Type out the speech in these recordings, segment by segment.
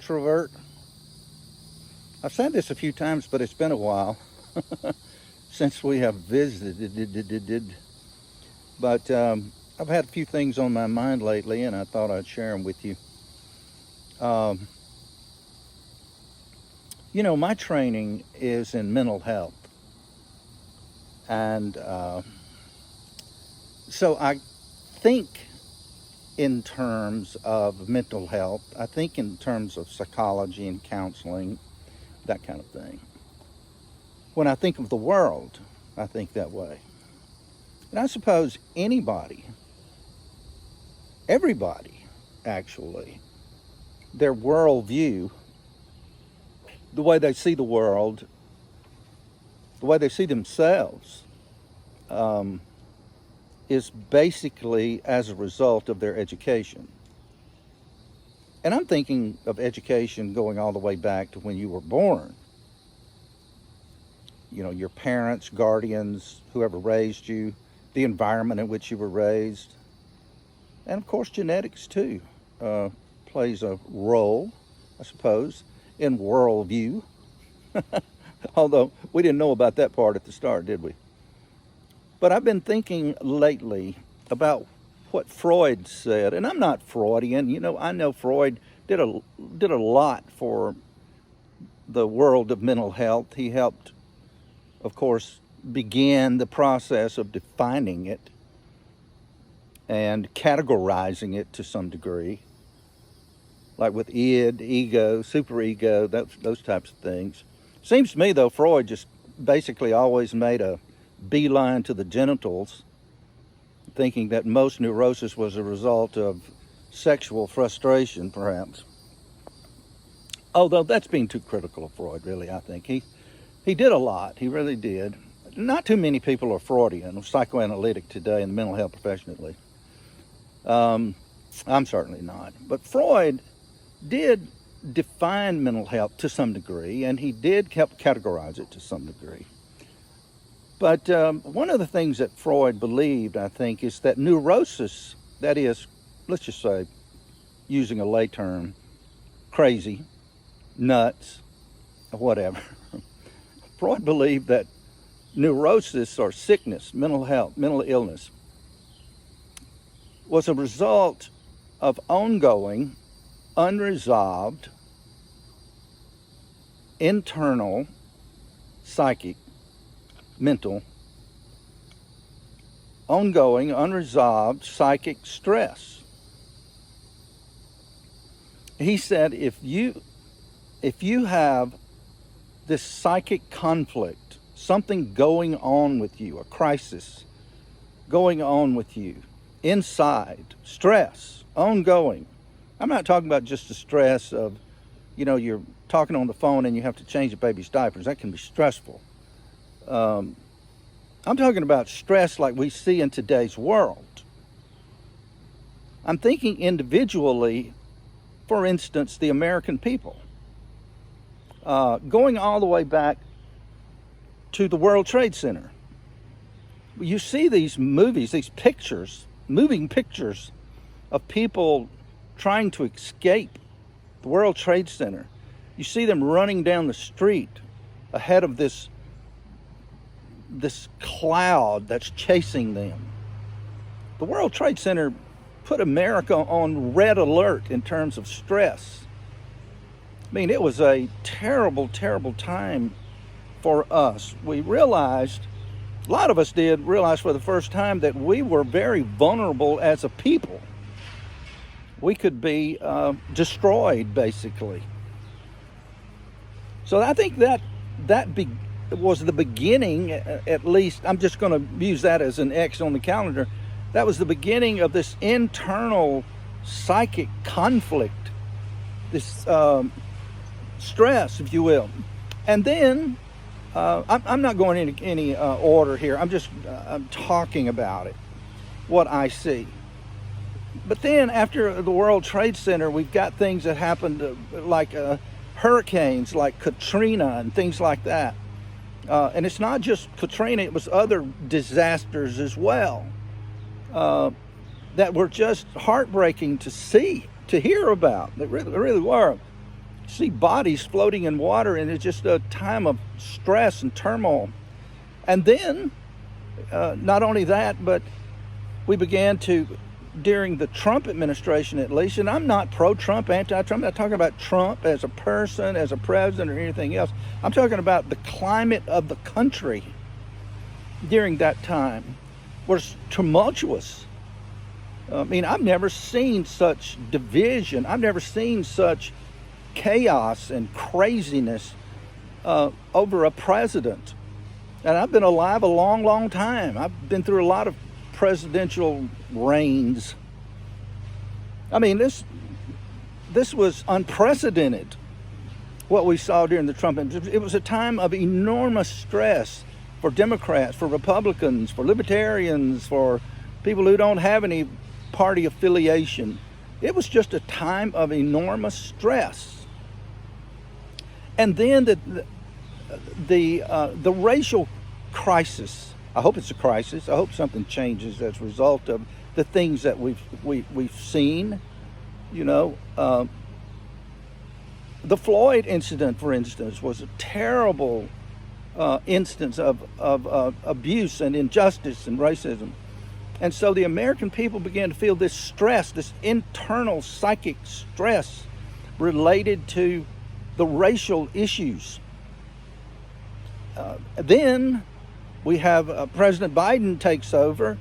introvert. I've said this a few times, but it's been a while since we have visited. But I've had a few things on my mind lately, and I thought I'd share them with you. Um, my training is in mental health. And so I think in terms of mental health, I think in terms of psychology and counseling, that kind of thing. When I think of the world, I think that way. And I suppose everybody actually, their worldview, the way they see the world, the way they see themselves, is basically as a result of their education. And I'm thinking of education going all the way back to when you were born. Your parents, guardians, whoever raised you, the environment in which you were raised. And of course, genetics too plays a role, I suppose, in worldview. Although we didn't know about that part at the start, did we? But I've been thinking lately about what Freud said, and I'm not Freudian. I know Freud did a lot for the world of mental health. He helped, of course, begin the process of defining it and categorizing it to some degree, like with id, ego, superego, those types of things. Seems to me, though, Freud just basically always made a beeline to the genitals, thinking that most neurosis was a result of sexual frustration, perhaps. Although that's being too critical of Freud, really, I think. He did a lot. He really did. Not too many people are Freudian or psychoanalytic today in the mental health profession, at least. I'm certainly not. But Freud did define mental health to some degree, and he did help categorize it to some degree. But one of the things that Freud believed, I think, is that neurosis, that is, let's just say, using a lay term, crazy, nuts, whatever. Freud believed that neurosis or sickness, mental health, mental illness, was a result of ongoing, unresolved, internal, psychic, mental, ongoing, unresolved psychic stress. He said if you have this psychic conflict, something going on with you, a crisis going on with you, inside, stress, ongoing. I'm not talking about just the stress of, you're talking on the phone and you have to change the baby's diapers. That can be stressful. I'm talking about stress like we see in today's world. I'm thinking individually, for instance, the American people. Going all the way back to the World Trade Center. You see these movies, these pictures, moving pictures of people trying to escape the World Trade Center. You see them running down the street ahead of this cloud that's chasing them. The World Trade Center put America on red alert in terms of stress. I mean, it was a terrible, terrible time for us. We realized, a lot of us did realize for the first time, that we were very vulnerable as a people. We could be destroyed, basically. So I think that was the beginning, at least, I'm just going to use that as an X on the calendar. That was the beginning of this internal psychic conflict, this stress, if you will. And then, I'm not going into any order here. I'm talking about it, what I see. But then after the World Trade Center, we've got things that happened like hurricanes, like Katrina and things like that. And it's not just Katrina, it was other disasters as well that were just heartbreaking to see, to hear about. They really were. see bodies floating in water, and it's just a time of stress and turmoil. And then, not only that, but we began to, during the Trump administration at least, and I'm not pro-Trump, anti-Trump, I'm not talking about Trump as a person, as a president, or anything else. I'm talking about the climate of the country during that time was tumultuous. I mean, I've never seen such division. I've never seen such chaos and craziness over a president. And I've been alive a long, long time. I've been through a lot of presidential reigns. I mean, this was unprecedented, what we saw during the Trump. It was a time of enormous stress for Democrats, for Republicans, for Libertarians, for people who don't have any party affiliation. It was just a time of enormous stress. And then the racial crisis. I hope it's a crisis. I hope something changes as a result of the things that we've seen. You know, the Floyd incident, for instance, was a terrible instance of abuse and injustice and racism. And so the American people began to feel this stress, this internal psychic stress related to the racial issues. Then we have President Biden takes over,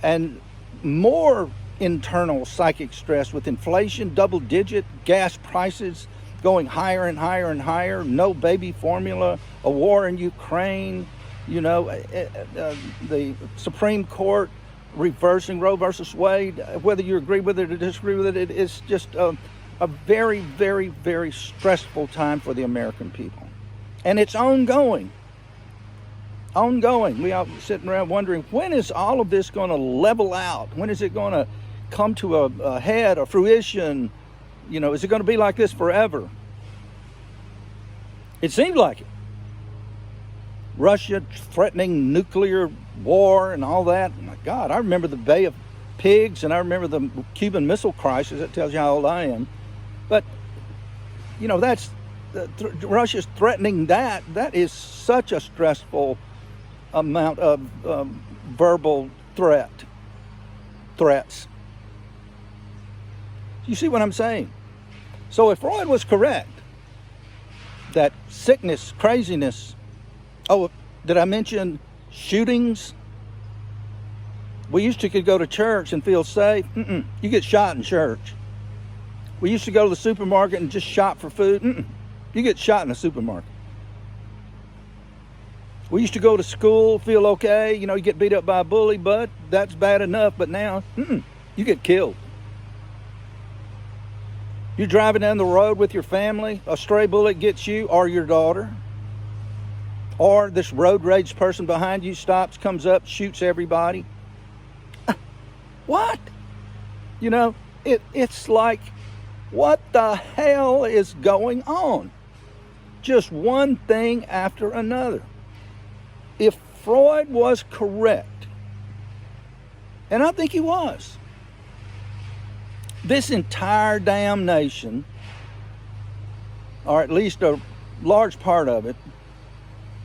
and more internal psychic stress with inflation, double-digit gas prices going higher and higher and higher, no baby formula, a war in Ukraine, you know, the Supreme Court reversing Roe versus Wade. Whether you agree with it or disagree with it, it's just a very, very, very stressful time for the American people. And it's ongoing. We are sitting around wondering, when is all of this going to level out? When is it going to come to a head, a fruition? You know, is it going to be like this forever? It seems like it. Russia threatening nuclear war and all that. Oh my God, I remember the Bay of Pigs, and I remember the Cuban Missile Crisis. That tells you how old I am. But, you know, that's Russia's threatening that. That is such a stressful amount of verbal threats. You see what I'm saying? So if Freud was correct, that sickness, craziness, oh, did I mention shootings? We used to could go to church and feel safe. You get shot in church. We used to go to the supermarket and just shop for food. You get shot in a supermarket. We used to go to school, feel okay. You know, you get beat up by a bully, but that's bad enough. But now, you get killed. You're driving down the road with your family, a stray bullet gets you or your daughter. Or this road rage person behind you stops, comes up, shoots everybody. What? You know, it's like, what the hell is going on? Just one thing after another. If Freud was correct, and I think he was, this entire damn nation, or at least a large part of it,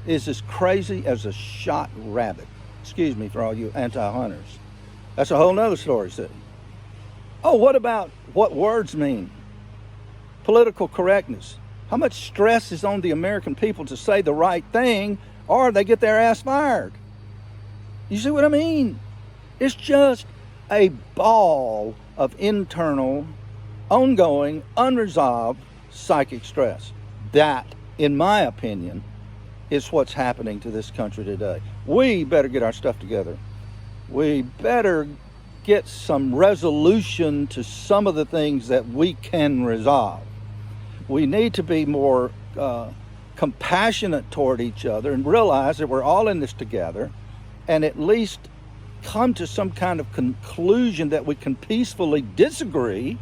is as crazy as a shot rabbit. Excuse me for all you anti-hunters. That's a whole nother story, see. Oh, what about what words mean? Political correctness. How much stress is on the American people to say the right thing, or they get their ass fired? You see what I mean? It's just a ball of internal, ongoing, unresolved psychic stress. That, in my opinion, is what's happening to this country today. We better get our stuff together. We better get some resolution to some of the things that we can resolve. We need to be more compassionate toward each other and realize that we're all in this together, and at least come to some kind of conclusion that we can peacefully disagree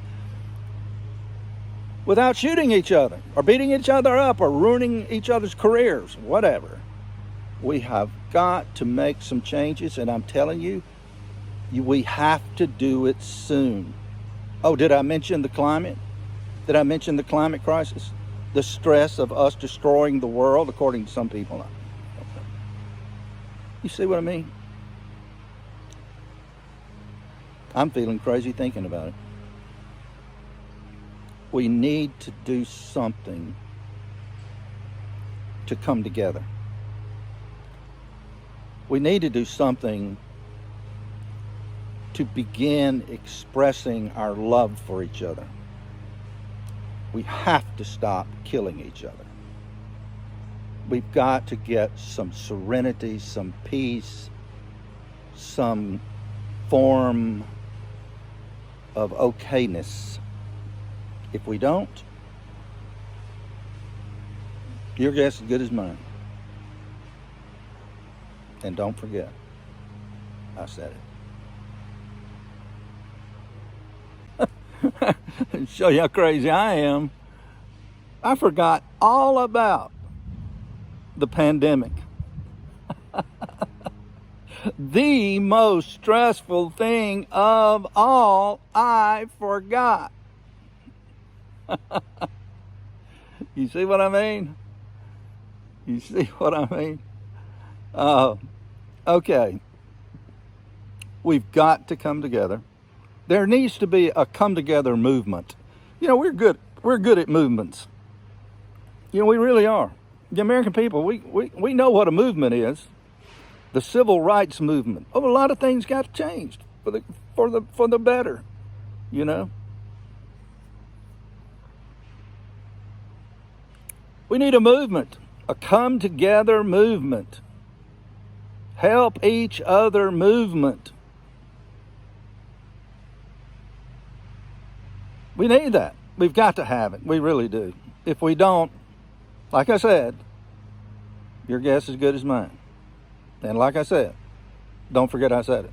without shooting each other or beating each other up or ruining each other's careers, whatever. We have got to make some changes, and I'm telling you, we have to do it soon. Oh, did I mention the climate? Did I mention the climate crisis? the stress of us destroying the world, according to some people. You see what I mean? I'm feeling crazy thinking about it. We need to do something to come together. We need to do something to begin expressing our love for each other. We have to stop killing each other. We've got to get some serenity, some peace, some form of okayness. If we don't, your guess is as good as mine. And don't forget, I said it. Show you how crazy I am. I forgot all about the pandemic. The most stressful thing of all, I forgot. You see what I mean? You see what I mean? Okay. We've got to come together. There needs to be a come together movement. You know, we're good at movements. You know, we really are. The American people, we know what a movement is. The civil rights movement. Oh, a lot of things got changed for the better, you know. We need a movement, a come together movement. Help each other movement. We need that. We've got to have it. We really do. If we don't, like I said, your guess is as good as mine. And like I said, don't forget I said it.